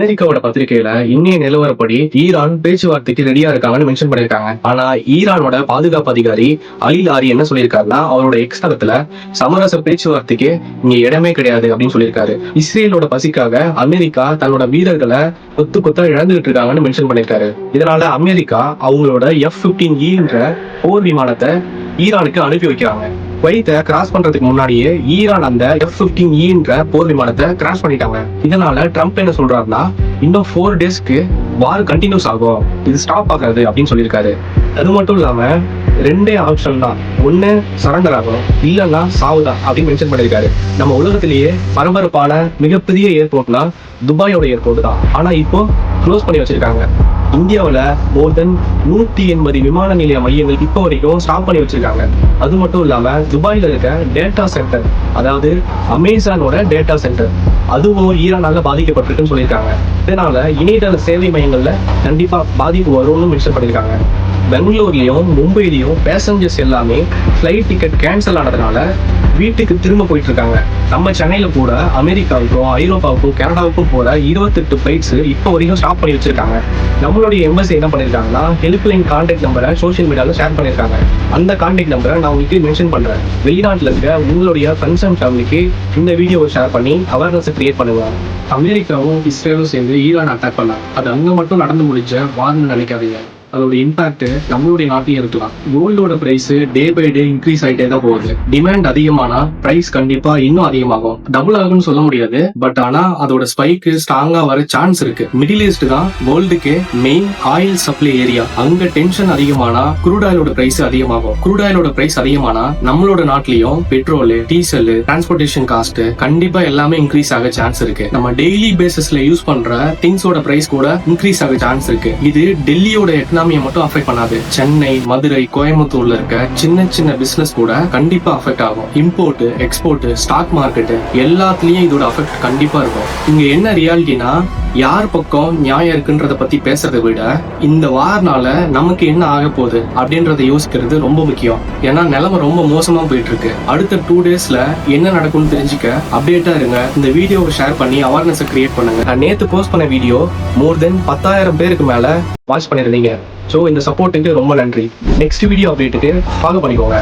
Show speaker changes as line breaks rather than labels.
அமெரிக்காவோட பத்திரிகையில இந்திய நிலவரப்படி ஈரான் பேச்சுவார்த்தைக்கு ரெடியா இருக்காங்கன்னு மென்ஷன் பண்ணிருக்காங்க. ஆனா ஈரானோட பாதுகாப்பு அதிகாரி அலி லாரி என்ன சொல்லியிருக்காருன்னா, அவரோட எக்ஸ் தளத்துல சமரச பேச்சுவார்த்தைக்கு இங்க இடமே கிடையாது அப்படின்னு சொல்லியிருக்காரு. இஸ்ரேலோட பசிக்காக அமெரிக்கா தன்னோட வீரர்களை கொத்து கொத்தா இழந்துகிட்டு இருக்காங்கன்னு மென்ஷன் பண்ணிருக்காரு. இதனால அமெரிக்கா அவங்களோட F-15E போர் விமானத்தை ஈரானுக்கு அனுப்பி வைக்கிறாங்க. குவைத்தை கிராஸ் பண்றதுக்கு முன்னாடியே ஈரான் அந்த F-15E போர் விமானத்தை கிராஷ் பண்ணிட்டாங்க. இதனால ட்ரம்ப் என்ன சொல்றாருன்னா, இன்னும் 4 டேஸ்க்கு வார் கண்டினியூஸ் ஆகும், இது ஸ்டாப் ஆகாது அப்படின்னு சொல்லியிருக்காரு. அது மட்டும் இல்லாம 2 ஆப்ஷன் தான், ஒண்ணு சரண்டர் ஆகும், இல்லைன்னா சாவுதான் அப்படின்னு மென்ஷன் பண்ணியிருக்காரு. நம்ம உலகத்திலேயே பரபரப்பான மிகப்பெரிய ஏர்போர்ட்னா துபாயோட ஏர்போர்ட் தான். ஆனா இப்போ க்ளோஸ் பண்ணி வச்சிருக்காங்க. இந்தியாவில் மோர் தென் 180 விமான நிலைய மையங்கள் இப்போ வரைக்கும் ஸ்டாப் பண்ணி வச்சிருக்காங்க. அது மட்டும் இல்லாம துபாயில இருக்க டேட்டா சென்டர், அதாவது அமேசானோட டேட்டா சென்டர், அதுவும் ஈரானால பாதிக்கப்பட்டிருக்குன்னு சொல்லியிருக்காங்க. இதனால இணையதள சேவை மையங்கள்ல கண்டிப்பா பாதிப்பு வரும்னு மென்ஷன் பண்ணியிருக்காங்க. பெங்களூர்லயும் மும்பையிலையும் பேசஞ்சர்ஸ் எல்லாமே ஃபிளைட் டிக்கெட் கேன்சல் ஆனதுனால வீட்டுக்கு திரும்ப போயிட்டு இருக்காங்க. நம்ம சென்னையில கூட அமெரிக்காவுக்கும் ஐரோப்பாவுக்கும் கனடாவுக்கும் போற 28 ஃபிளைட்ஸ் இப்போ வரைக்கும் ஸ்டாப் பண்ணி வச்சிருக்காங்க. நம்மளுடைய எம்பசி என்ன பண்ணிருக்காங்கன்னா, ஹெல்ப்லைன் கான்டாக்ட் நம்பரை சோஷியல் மீடியாவில் ஷேர் பண்ணியிருக்காங்க. அந்த கான்டாக்ட் நம்பரை நான் உங்களுக்கு மென்ஷன் பண்றேன். வெளிநாட்டில் இருக்க உங்களுடைய ஃப்ரெண்ட்ஸ் அண்ட் ஃபேமிலிக்கு இந்த வீடியோவை ஷேர் பண்ணி அவேர்னஸ் கிரியேட் பண்ணுவாங்க. அமெரிக்காவும் இஸ்ரேலும் சேர்ந்து ஈரான் அட்டாக் பண்ணலாம். அது அங்க மட்டும் நடந்து முடிஞ்ச வார்னு நினைக்காதீங்க. அதோட இம்பாக்ட் நம்மளுடைய நாட்டிலையும் இருக்கலாம். கோல்டோட price day by day increase ஆகிட்டே தான் போகுது. டிமாண்ட் அதிகமானா பிரைஸ் கண்டிப்பா இன்னும் அதிகமாகும். டபுள் ஆகும்னு சொல்ல முடியாது, பட் ஆனா அதோட ஸ்பைக்கு ஸ்ட்ராங்கா வர சான்ஸ் இருக்கு. மிடில் ஈஸ்ட் தான் வேர்ல்டுக்கு மெயின் ஆயில் சப்ளை ஏரியா. அங்க டென்ஷன் அதிகமானா க்ரூட் ஆயிலோட பிரைஸ் அதிகமாகும். க்ரூட் ஆயிலோட பிரைஸ் அதிகமானா நம்மளோட நாட்டிலையும் பெட்ரோல், டீசல், டிரான்ஸ்போர்டேஷன் காஸ்ட் கண்டிப்பா எல்லாமே இன்க்ரீஸ் ஆக சான்ஸ் இருக்கு. நம்ம டெய்லி பேசிஸ்ல யூஸ் பண்ற திங்ஸோட பிரைஸ் கூட இன்க்ரீஸ் ஆக சான்ஸ் இருக்கு. இது டெல்லியோட மட்டும் அஃபெக்ட் பண்ணாது. சென்னை, மதுரை, கோயம்புத்தூர்ல இருக்க சின்ன சின்ன பிசினஸ் கூட கண்டிப்பா அஃபெக்ட் ஆகும். இம்போர்ட், எக்ஸ்போர்ட், ஸ்டாக் மார்க்கெட் எல்லாத்துலயும் இதோட அஃபெக்ட் கண்டிப்பா இருக்கும். இங்க என்ன ரியாலிட்டினா, யார் பக்கம் நியாயம் இருக்குன்றத பத்தி பேசுறதை விட இந்த வார்னால நமக்கு என்ன ஆக போகுது அப்படின்றத யோசிக்கிறது ரொம்ப முக்கியம். ஏன்னா நிலைமை ரொம்ப மோசமா போயிட்டு இருக்கு. அடுத்த 2 டேஸ்ல என்ன நடக்கும்னு தெரிஞ்சுக்க அப்டேட்டா இருங்க. இந்த வீடியோவை ஷேர் பண்ணி அவேர்னஸ் கிரியேட் பண்ணுங்க. நான் நேத்து போஸ்ட் பண்ண வீடியோ மோர் தென் 10,000 பேருக்கு மேல வாட்ச் பண்ணிருந்தீங்க. ஸோ இந்த சப்போர்ட்டுக்கு ரொம்ப நன்றி. நெக்ஸ்ட் வீடியோ அப்டேட்டுக்கு ஃபாலோ பண்ணிக்கோங்க.